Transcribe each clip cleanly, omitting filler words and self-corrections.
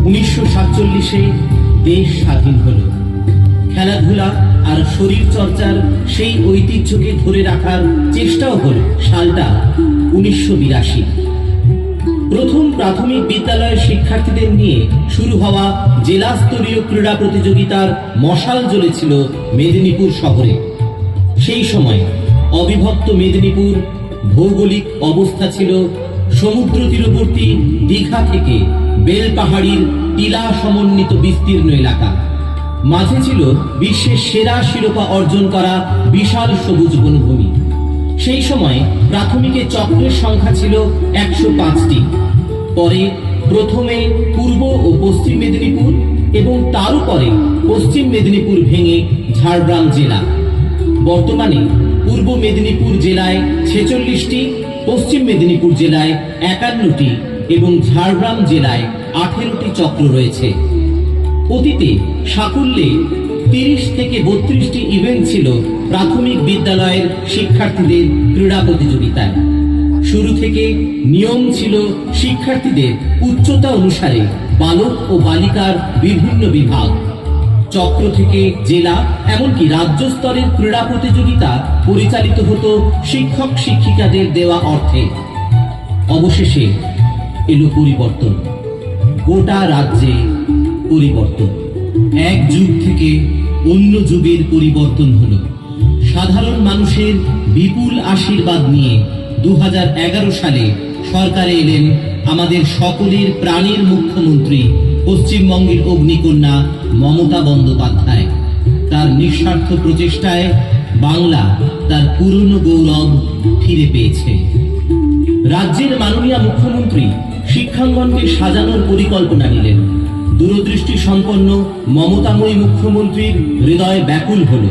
1947-এ দেশ স্বাধীন হল। খেলাধুলা আর শরীর চর্চার সেই ঐতিহ্যকে ধরে রাখার চেষ্টাও হল। সালটা 1982। প্রথম প্রাথমিক বিদ্যালয়ের শিক্ষার্থীদের নিয়ে শুরু হওয়া জেলা স্তরীয় ক্রীড়া প্রতিযোগিতার মশাল জ্বলেছিল মেদিনীপুর শহরে। সেই সময় অবিভক্ত মেদিনীপুর ভৌগোলিক অবস্থা ছিল সমুদ্র তীরবর্তী দীঘা থেকে বেলপাহাড়ির টিলা সমন্বিত বিস্তীর্ণ এলাকা। মাঝে ছিল বিশ্বের সেরা শিরোপা অর্জন করা বিশাল সবুজ বনভূমি। সেই সময় প্রাথমিকে চক্রের সংখ্যা ছিল 105টি। পরে প্রথমে পূর্ব ও পশ্চিম মেদিনীপুর এবং তারও পরে পশ্চিম মেদিনীপুর ভেঙে ঝাড়গ্রাম জেলা। বর্তমানে পূর্ব মেদিনীপুর জেলায় 46টি, পশ্চিম মেদিনীপুর জেলায় 51টি এবং ঝাড়গ্রাম জেলায় 18টি চক্র রয়েছে। অতীতে সাকুল্যে 30 থেকে 32টি ইভেন্ট ছিল প্রাথমিক বিদ্যালয়ের শিক্ষার্থীদের ক্রীড়া প্রতিযোগিতায়। শুরু থেকে নিয়ম ছিল শিক্ষার্থীদের উচ্চতা অনুসারে বালক ও বালিকার বিভিন্ন বিভাগ। চক্র থেকে জেলা এমনকি রাজ্য স্তরের ক্রীড়া প্রতিযোগিতা পরিচালিত হতো শিক্ষক শিক্ষিকাদের দেওয়া অর্থে। অবশেষে এলো পরিবর্তন। গোটা রাজ্যে পরিবর্তন। এক যুগ থেকে অন্য যুগের পরিবর্তন হলো। সাধারণ মানুষের বিপুল আশীর্বাদ নিয়ে 2011 সালে সরকারে এলেন আমাদের সকলের প্রাণের মুখ্যমন্ত্রী পশ্চিমবঙ্গের অগ্নিকন্যা মমতা বন্দ্যোপাধ্যায়। তার নিঃস্বার্থ প্রচেষ্টায় বাংলা তার পুরনো গৌরব ফিরে পেয়েছে। রাজ্যের মাননীয় মুখ্যমন্ত্রী শিক্ষাঙ্গনকে সাজানোর পরিকল্পনা নিলেন। দূরদৃষ্টি সম্পন্ন মমতাময়ী মুখ্যমন্ত্রীর হৃদয় ব্যাকুল হল।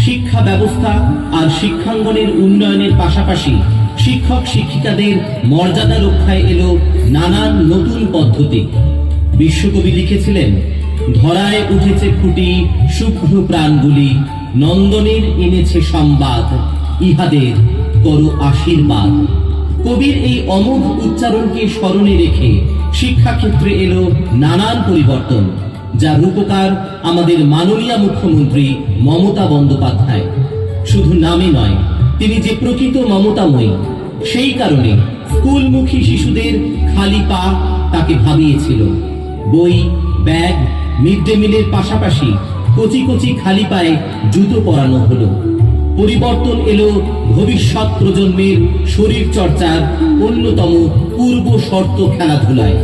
শিক্ষা ব্যবস্থা আর শিক্ষাঙ্গনের উন্নয়নের পাশাপাশি শিক্ষক শিক্ষিকাদের মর্যাদা রক্ষায় এলো নানান নতুন পদ্ধতি। বিশ্বকবি লিখেছিলেন, ধরায় উঠেছে খুঁটি শুভ্র প্রাণগুলি, নন্দনের এনেছে সংবাদ, ইহাদের করো আশীর্বাদ। কবির এই অমোঘ উচ্চারণকে স্মরণে রেখে শিক্ষাক্ষেত্রে এলো নানান পরিবর্তন, যার রূপকার আমাদের মাননীয় মুখ্যমন্ত্রী মমতা বন্দ্যোপাধ্যায়। শুধু নামে নয়, তিনি যে প্রকৃত মমতাময়ী, সেই কারণে স্কুলমুখী শিশুদের খালি পা তাকে ভাবিয়েছিল। বই, ব্যাগ, মিড ডে মিলের পাশাপাশি কচি কচি খালি পায়ে জুতো পরানো হলো। পরিবর্তন এলো ভবিষ্যৎ প্রজন্মের শরীর চর্চার অন্যতম পূর্ব শর্ত খেলাধুলায়।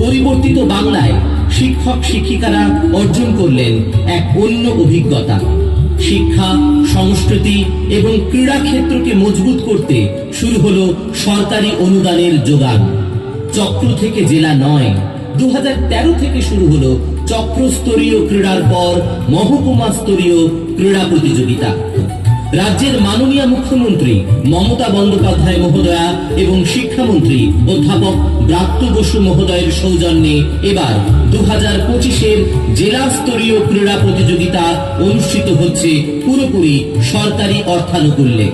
পরিবর্তিত বাংলায় শিক্ষক শিক্ষিকারা অর্জন করলেন এক অন্য অভিজ্ঞতা। শিক্ষা, সংস্কৃতি এবং ক্রীড়া ক্ষেত্রকে মজবুত করতে শুরু হলো সরকারি অনুদানের যোগান। চক্র থেকে জেলা নয়, 2013 থেকে শুরু হলো চক্রস্তরীয় ক্রীড়ার পর মহকুমা স্তরীয় ক্রীড়া প্রতিযোগিতা। রাজ্যের মাননীয় মুখ্যমন্ত্রী মমতা বন্দ্যোপাধ্যায় মহোদয়া এবং শিক্ষামন্ত্রী অধ্যাপক ব্রাত্য বসু মহোদয়ের সৌজন্যে এবার 2025-এর জেলা স্তরীয় ক্রীড়া প্রতিযোগিতা অনুষ্ঠিত হচ্ছে পুরোপুরি সরকারি অর্থানুকূল্যে।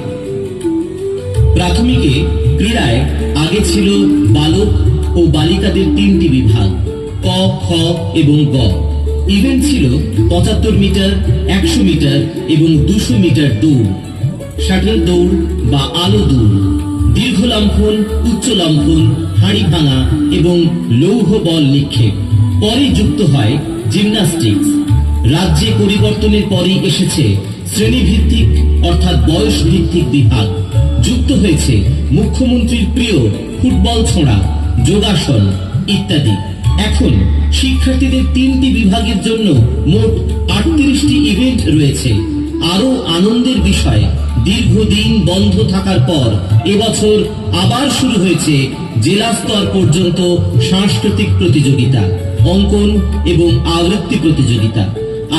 প্রাথমিকে ক্রীড়ায় আগে ছিল বালক ও বালিকাদের 3টি বিভাগ, ক, খ এবং গ। ইভেন্ট ছিল 75 মিটার, 100 মিটার এবং 200 মিটার দৌড়, শাটল দৌড় বা আলো দৌড়, দীর্ঘ লম্ফন, উচ্চ লম্ফন, হাঁড়ি ভাঙা এবং লৌহ বল নিক্ষেপ। পরে যুক্ত হয় জিমন্যাস্টিক্স। রাজ্যে পরিবর্তনের পরই এসেছে শ্রেণীভিত্তিক অর্থাৎ বয়স ভিত্তিক বিভাগ। যুক্ত হয়েছে মুখ্যমন্ত্রীর প্রিয় ফুটবল ছোঁড়া, যোগাসন ইত্যাদি। এখন শিক্ষার্থীদের 3টি বিভাগের জন্য মোট 38টি ইভেন্ট রয়েছে। আরো আনন্দের বিষয়, দীর্ঘদিন বন্ধ থাকার পর এবছর আবার শুরু হয়েছে জেলা স্তর পর্যন্ত সাংস্কৃতিক প্রতিযোগিতা, অঙ্কন এবং আবৃত্তি প্রতিযোগিতা।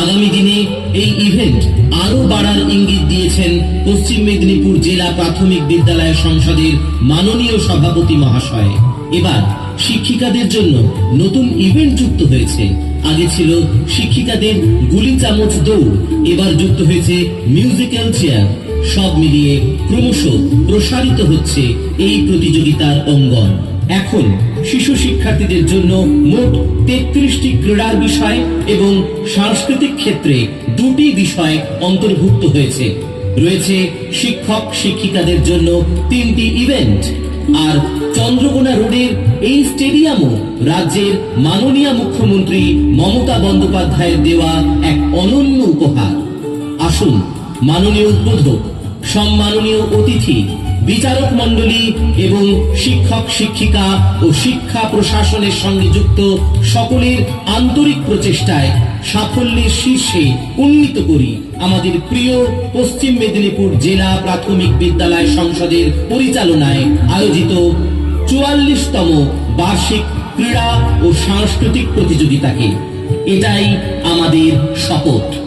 আগামী দিনে এই ইভেন্ট আরো বাড়ার ইঙ্গিত দিয়েছেন পশ্চিম মেদিনীপুর জেলা প্রাথমিক বিদ্যালয় সংসদের মাননীয় সভাপতি মহাশয়। এবার শিক্ষিকাদের জন্য নতুন ইভেন্ট যুক্ত হয়েছে। আগে ছিল শিক্ষিকাদের গুলি চামচ দৌড়, এবার যুক্ত হয়েছে মিউজিক্যাল চেয়ার। সব মিলিয়ে ক্রমশ প্রসারিত হচ্ছে এই প্রতিযোগিতার অঙ্গন। এখন শিশু শিক্ষার্থীদের জন্য মোট 33টি ক্রীড়ার বিষয় এবং সাংস্কৃতিক ক্ষেত্রে 2টি বিষয় অন্তর্ভুক্ত হয়েছে। রয়েছে শিক্ষক শিক্ষিকাদের জন্য 3টি ইভেন্ট। আর চন্দ্রকোনা রোডের এই স্টেডিয়ামও রাজ্যের মাননীয় মুখ্যমন্ত্রী মমতা বন্দ্যোপাধ্যায়ের দেওয়া এক অনন্য উপহার। আসুন মাননীয় উদ্বোধক, সম্মাননীয় অতিথি, বিচারক মণ্ডলী এবং শিক্ষক শিক্ষিকা ও শিক্ষা প্রশাসনের সঙ্গে যুক্ত সকলের আন্তরিক প্রচেষ্টায় সাফল্যের শীর্ষে উন্নীত করি আমাদের প্রিয় পশ্চিম মেদিনীপুর জেলা প্রাথমিক বিদ্যালয় সংসদের পরিচালনায় আয়োজিত 44তম বার্ষিক ক্রীড়া ও সাংস্কৃতিক প্রতিযোগিতাকে। এটাই আমাদের শপথ।